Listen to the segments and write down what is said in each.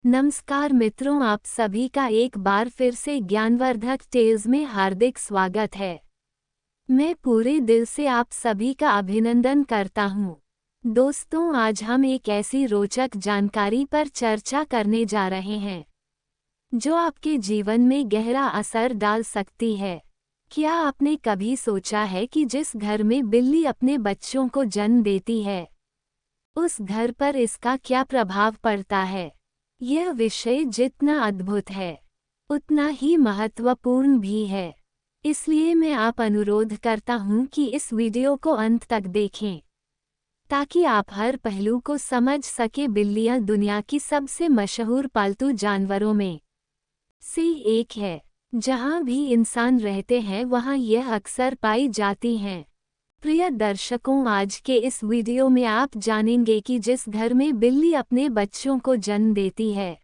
नमस्कार मित्रों, आप सभी का एक बार फिर से ज्ञानवर्धक टेल्स में हार्दिक स्वागत है। मैं पूरे दिल से आप सभी का अभिनंदन करता हूँ। दोस्तों, आज हम एक ऐसी रोचक जानकारी पर चर्चा करने जा रहे हैं जो आपके जीवन में गहरा असर डाल सकती है। क्या आपने कभी सोचा है कि जिस घर में बिल्ली अपने बच्चों को जन्म देती है, उस घर पर इसका क्या प्रभाव पड़ता है? यह विषय जितना अद्भुत है, उतना ही महत्वपूर्ण भी है। इसलिए मैं आप अनुरोध करता हूँ कि इस वीडियो को अंत तक देखें, ताकि आप हर पहलू को समझ सके। बिल्लियाँ दुनिया की सबसे मशहूर पालतू जानवरों में से एक है। जहाँ भी इंसान रहते हैं वहाँ यह अक्सर पाई जाती हैं। प्रिय दर्शकों, आज के इस वीडियो में आप जानेंगे कि जिस घर में बिल्ली अपने बच्चों को जन्म देती है,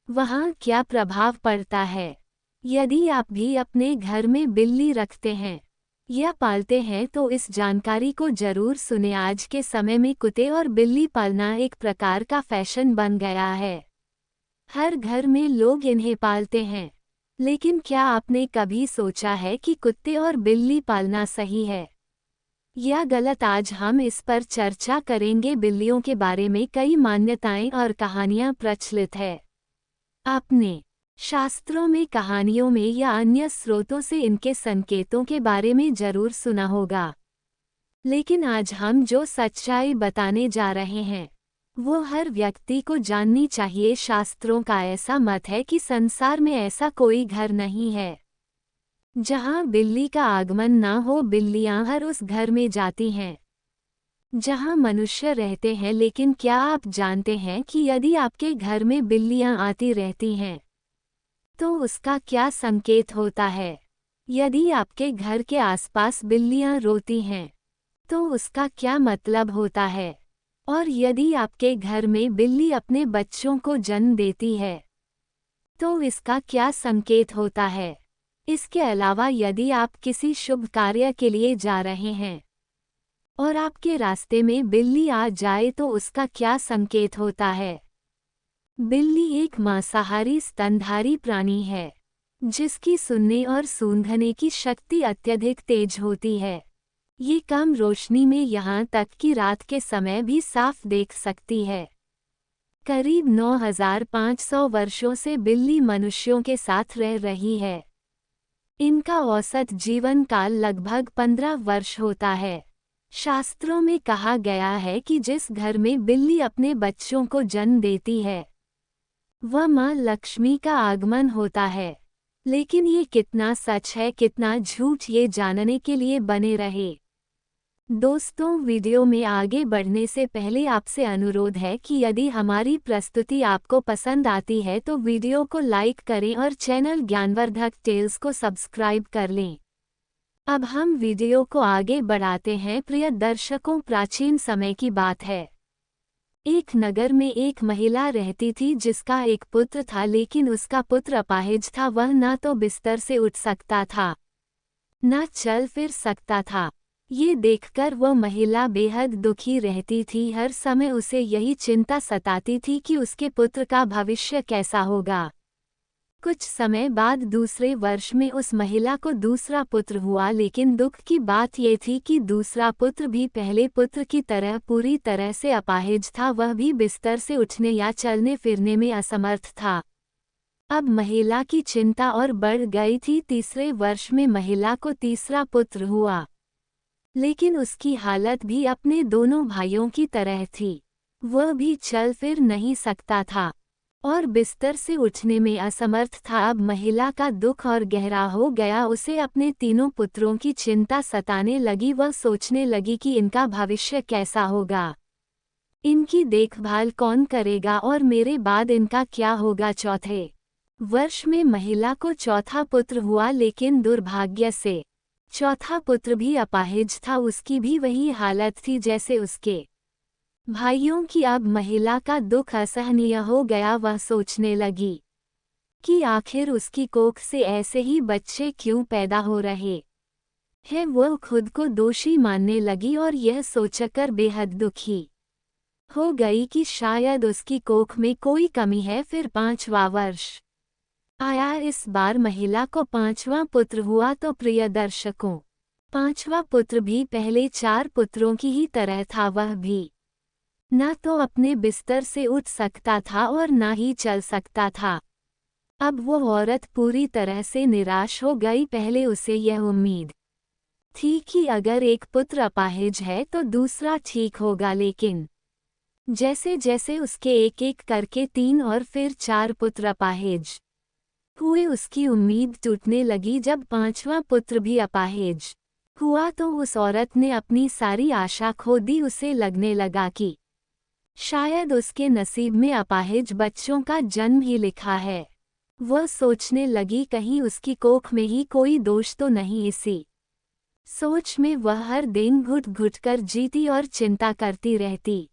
वहाँ क्या प्रभाव पड़ता है। यदि आप भी अपने घर में बिल्ली रखते हैं या पालते हैं तो इस जानकारी को जरूर सुने। आज के समय में कुत्ते और बिल्ली पालना एक प्रकार का फैशन बन गया है। हर घर में लोग इन्हें पालते हैं, लेकिन क्या आपने कभी सोचा है कि कुत्ते और बिल्ली पालना सही है या गलत? आज हम इस पर चर्चा करेंगे। बिल्लियों के बारे में कई मान्यताएं और कहानियां प्रचलित है। आपने शास्त्रों में, कहानियों में या अन्य स्रोतों से इनके संकेतों के बारे में जरूर सुना होगा, लेकिन आज हम जो सच्चाई बताने जा रहे हैं वो हर व्यक्ति को जाननी चाहिए। शास्त्रों का ऐसा मत है कि संसार में ऐसा कोई घर नहीं है जहाँ बिल्ली का आगमन ना हो। बिल्लियाँ हर उस घर में जाती हैं जहाँ मनुष्य रहते हैं, लेकिन क्या आप जानते हैं कि यदि आपके घर में बिल्लियाँ आती रहती हैं तो उसका क्या संकेत होता है? यदि आपके घर के आसपास बिल्लियाँ रोती हैं तो उसका क्या मतलब होता है? और यदि आपके घर में बिल्ली अपने बच्चों को जन्म देती है तो इसका क्या संकेत होता है? इसके अलावा यदि आप किसी शुभ कार्य के लिए जा रहे हैं और आपके रास्ते में बिल्ली आ जाए तो उसका क्या संकेत होता है? बिल्ली एक मांसाहारी स्तनधारी प्राणी है जिसकी सुनने और सूंघने की शक्ति अत्यधिक तेज होती है। ये कम रोशनी में यहाँ तक कि रात के समय भी साफ देख सकती है। करीब 9500 वर्षों से बिल्ली मनुष्यों के साथ रह रही है। इनका औसत जीवन काल लगभग 15 वर्ष होता है। शास्त्रों में कहा गया है कि जिस घर में बिल्ली अपने बच्चों को जन्म देती है वह माँ लक्ष्मी का आगमन होता है। लेकिन ये कितना सच है, कितना झूठ, ये जानने के लिए बने रहे। दोस्तों, वीडियो में आगे बढ़ने से पहले आपसे अनुरोध है कि यदि हमारी प्रस्तुति आपको पसंद आती है तो वीडियो को लाइक करें और चैनल ज्ञानवर्धक टेल्स को सब्सक्राइब कर लें। अब हम वीडियो को आगे बढ़ाते हैं। प्रिय दर्शकों, प्राचीन समय की बात है। एक नगर में एक महिला रहती थी जिसका एक पुत्र था, लेकिन उसका पुत्र अपाहिज था। वह न तो बिस्तर से उठ सकता था न चल फिर सकता था। ये देखकर वह महिला बेहद दुखी रहती थी। हर समय उसे यही चिंता सताती थी कि उसके पुत्र का भविष्य कैसा होगा। कुछ समय बाद दूसरे वर्ष में उस महिला को दूसरा पुत्र हुआ, लेकिन दुख की बात यह थी कि दूसरा पुत्र भी पहले पुत्र की तरह पूरी तरह से अपाहिज था। वह भी बिस्तर से उठने या चलने फिरने में असमर्थ था। अब महिला की चिंता और बढ़ गई थी। तीसरे वर्ष में महिला को तीसरा पुत्र हुआ, लेकिन उसकी हालत भी अपने दोनों भाइयों की तरह थी। वह भी चल फिर नहीं सकता था और बिस्तर से उठने में असमर्थ था। अब महिला का दुख और गहरा हो गया। उसे अपने तीनों पुत्रों की चिंता सताने लगी। वह सोचने लगी कि इनका भविष्य कैसा होगा, इनकी देखभाल कौन करेगा और मेरे बाद इनका क्या होगा। चौथे वर्ष में महिला को चौथा पुत्र हुआ, लेकिन दुर्भाग्य से चौथा पुत्र भी अपाहिज था। उसकी भी वही हालत थी जैसे उसके भाइयों की। अब महिला का दुख असहनीय हो गया। वह सोचने लगी कि आखिर उसकी कोख से ऐसे ही बच्चे क्यों पैदा हो रहे हैं। वह खुद को दोषी मानने लगी और यह सोचकर बेहद दुखी हो गई कि शायद उसकी कोख में कोई कमी है। फिर 5वां वर्ष आया। इस बार महिला को 5वां पुत्र हुआ। तो प्रिय दर्शकों, 5वां पुत्र भी पहले 4 पुत्रों की ही तरह था। वह भी न तो अपने बिस्तर से उठ सकता था और न ही चल सकता था। अब वो औरत पूरी तरह से निराश हो गई। पहले उसे यह उम्मीद थी कि अगर एक पुत्र अपाहिज है तो दूसरा ठीक होगा, लेकिन जैसे जैसे उसके एक एक करके 3 और फिर 4 पुत्र अपाहिज हुए, उसकी उम्मीद टूटने लगी। जब 5वां पुत्र भी अपाहिज हुआ तो उस औरत ने अपनी सारी आशा खो दी। उसे लगने लगा कि शायद उसके नसीब में अपाहिज बच्चों का जन्म ही लिखा है। वह सोचने लगी कहीं उसकी कोख में ही कोई दोष तो नहीं। इसी सोच में वह हर दिन घुट घुट कर जीती और चिंता करती रहती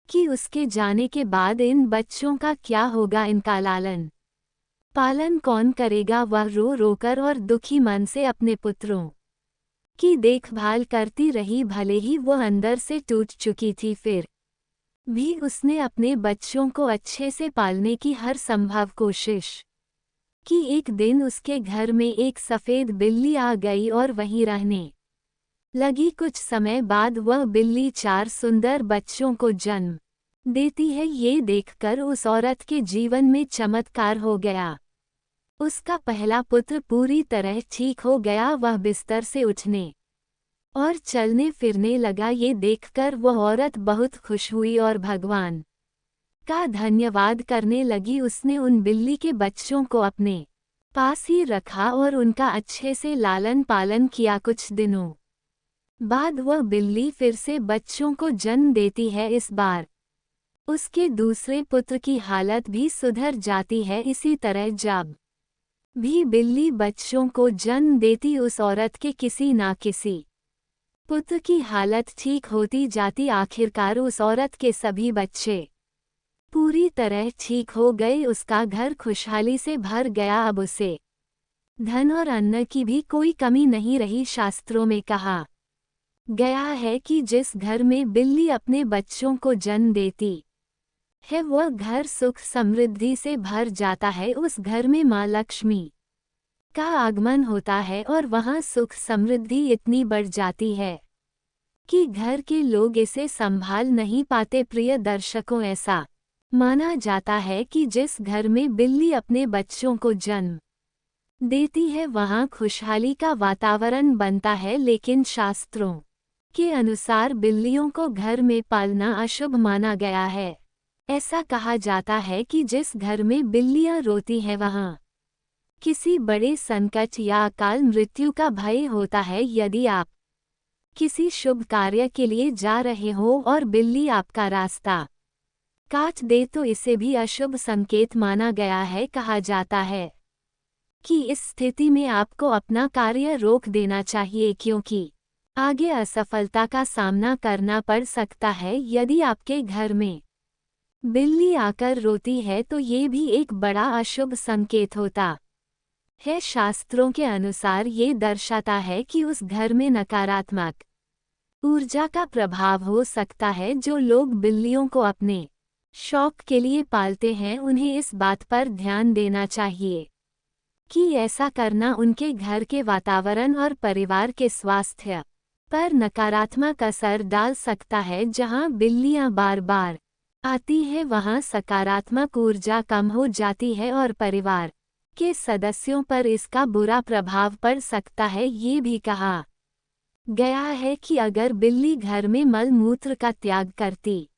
कि उसके जाने के बाद इन बच्चों का क्या होगा, इनका लालन पालन कौन करेगा। वह रो रोकर और दुखी मन से अपने पुत्रों की देखभाल करती रही। भले ही वो अंदर से टूट चुकी थी, फिर भी उसने अपने बच्चों को अच्छे से पालने की हर संभव कोशिश कि एक दिन उसके घर में एक सफ़ेद बिल्ली आ गई और वहीं रहने लगी। कुछ समय बाद वह बिल्ली 4 सुंदर बच्चों को जन्म देती है। ये देखकर उस औरत के जीवन में चमत्कार हो गया। उसका पहला पुत्र पूरी तरह ठीक हो गया। वह बिस्तर से उठने और चलने फिरने लगा। ये देखकर वह औरत बहुत खुश हुई और भगवान का धन्यवाद करने लगी। उसने उन बिल्ली के बच्चों को अपने पास ही रखा और उनका अच्छे से लालन पालन किया। कुछ दिनों बाद वह बिल्ली फिर से बच्चों को जन्म देती है। इस बार उसके दूसरे पुत्र की हालत भी सुधर जाती है। इसी तरह जब भी बिल्ली बच्चों को जन्म देती, उस औरत के किसी ना किसी पुत्र की हालत ठीक होती जाती। आखिरकार उस औरत के सभी बच्चे पूरी तरह ठीक हो गए। उसका घर खुशहाली से भर गया। अब उसे धन और अन्न की भी कोई कमी नहीं रही। शास्त्रों में कहा गया है कि जिस घर में बिल्ली अपने बच्चों को जन्म देती है वह घर सुख समृद्धि से भर जाता है। उस घर में माँ लक्ष्मी का आगमन होता है और वहाँ सुख समृद्धि इतनी बढ़ जाती है कि घर के लोग इसे संभाल नहीं पाते। प्रिय दर्शकों, ऐसा माना जाता है कि जिस घर में बिल्ली अपने बच्चों को जन्म देती है वहाँ खुशहाली का वातावरण बनता है। लेकिन शास्त्रों के अनुसार बिल्लियों को घर में पालना अशुभ माना गया है। ऐसा कहा जाता है कि जिस घर में बिल्लियाँ रोती हैं वहाँ किसी बड़े संकट या अकाल मृत्यु का भय होता है। यदि आप किसी शुभ कार्य के लिए जा रहे हो और बिल्ली आपका रास्ता काट दे तो इसे भी अशुभ संकेत माना गया है। कहा जाता है कि इस स्थिति में आपको अपना कार्य रोक देना चाहिए, क्योंकि आगे असफलता का सामना करना पड़ सकता है। यदि आपके घर में बिल्ली आकर रोती है तो ये भी एक बड़ा अशुभ संकेत होता है। शास्त्रों के अनुसार ये दर्शाता है कि उस घर में नकारात्मक ऊर्जा का प्रभाव हो सकता है। जो लोग बिल्लियों को अपने शौक के लिए पालते हैं उन्हें इस बात पर ध्यान देना चाहिए कि ऐसा करना उनके घर के वातावरण और परिवार के स्वास्थ्य पर नकारात्मक असर डाल सकता है। जहां बिल्लियां बार बार आती हैं वहां सकारात्मक ऊर्जा कम हो जाती है और परिवार के सदस्यों पर इसका बुरा प्रभाव पड़ सकता है। ये भी कहा गया है कि अगर बिल्ली घर में मल मूत्र का त्याग करती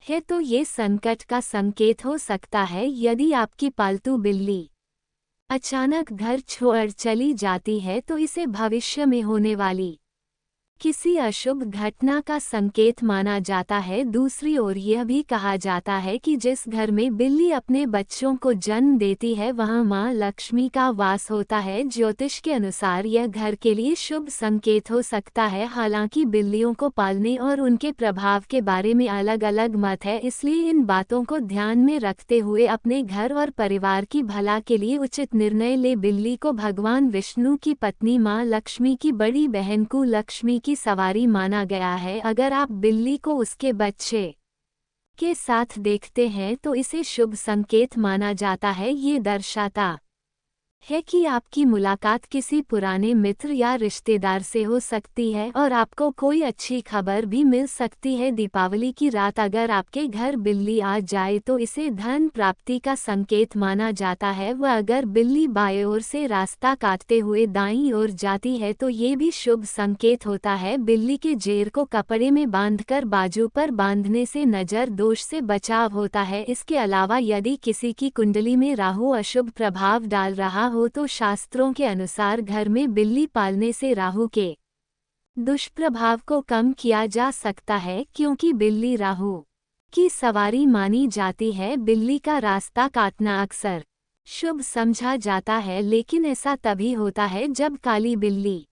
है तो ये संकट का संकेत हो सकता है। यदि आपकी पालतू बिल्ली अचानक घर छोड़ चली जाती है तो इसे भविष्य में होने वाली किसी अशुभ घटना का संकेत माना जाता है। दूसरी ओर यह भी कहा जाता है कि जिस घर में बिल्ली अपने बच्चों को जन्म देती है वहां मां लक्ष्मी का वास होता है। ज्योतिष के अनुसार यह घर के लिए शुभ संकेत हो सकता है। हालांकि बिल्लियों को पालने और उनके प्रभाव के बारे में अलग अलग मत है, इसलिए इन बातों को ध्यान में रखते हुए अपने घर और परिवार की भला के लिए उचित निर्णय ले। बिल्ली को भगवान विष्णु की पत्नी मां लक्ष्मी की बड़ी बहन को लक्ष्मी की सवारी माना गया है। अगर आप बिल्ली को उसके बच्चे के साथ देखते हैं तो इसे शुभ संकेत माना जाता है। ये दर्शाता है कि आपकी मुलाकात किसी पुराने मित्र या रिश्तेदार से हो सकती है और आपको कोई अच्छी खबर भी मिल सकती है। दीपावली की रात अगर आपके घर बिल्ली आ जाए तो इसे धन प्राप्ति का संकेत माना जाता है। वह अगर बिल्ली बाएं ओर से रास्ता काटते हुए दाईं ओर जाती है तो ये भी शुभ संकेत होता है। बिल्ली के जेर को कपड़े में बांधकर बाजू पर बांधने से नजर दोष से बचाव होता है। इसके अलावा यदि किसी की कुंडली में राहु अशुभ प्रभाव डाल रहा हो तो शास्त्रों के अनुसार घर में बिल्ली पालने से राहु के दुष्प्रभाव को कम किया जा सकता है, क्योंकि बिल्ली राहु की सवारी मानी जाती है। बिल्ली का रास्ता काटना अक्सर शुभ समझा जाता है, लेकिन ऐसा तभी होता है जब काली बिल्ली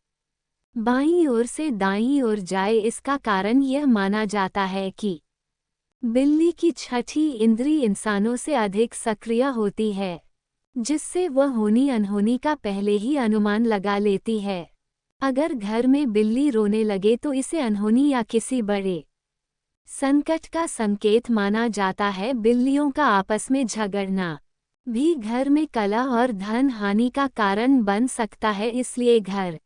बाईं ओर से दाईं ओर जाए। इसका कारण यह माना जाता है कि बिल्ली की छठी इंद्री इंसानों से अधिक सक्रिय होती है, जिससे वह होनी अनहोनी का पहले ही अनुमान लगा लेती है। अगर घर में बिल्ली रोने लगे तो इसे अनहोनी या किसी बड़े संकट का संकेत माना जाता है। बिल्लियों का आपस में झगड़ना भी घर में कलह और धन हानि का कारण बन सकता है, इसलिए घर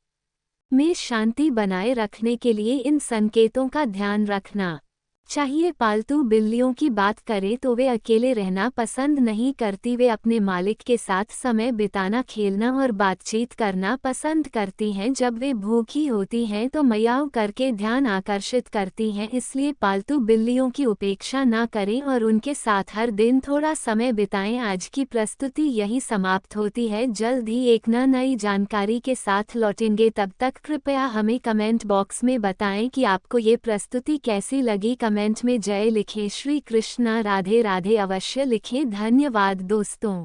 में शांति बनाए रखने के लिए इन संकेतों का ध्यान रखना चाहिए। पालतू बिल्लियों की बात करें तो वे अकेले रहना पसंद नहीं करती। वे अपने मालिक के साथ समय बिताना, खेलना और बातचीत करना पसंद करती हैं। जब वे भूखी होती हैं तो म्याऊं करके ध्यान आकर्षित करती हैं। इसलिए पालतू बिल्लियों की उपेक्षा न करें और उनके साथ हर दिन थोड़ा समय बिताएं। आज की प्रस्तुति यही समाप्त होती है। जल्द ही एक नई जानकारी के साथ लौटेंगे। तब तक कृपया हमें कमेंट बॉक्स में बताएं कि आपको ये प्रस्तुति कैसी लगी। कमेंट में जय लिखें। श्री कृष्णा, राधे राधे अवश्य लिखें। धन्यवाद दोस्तों।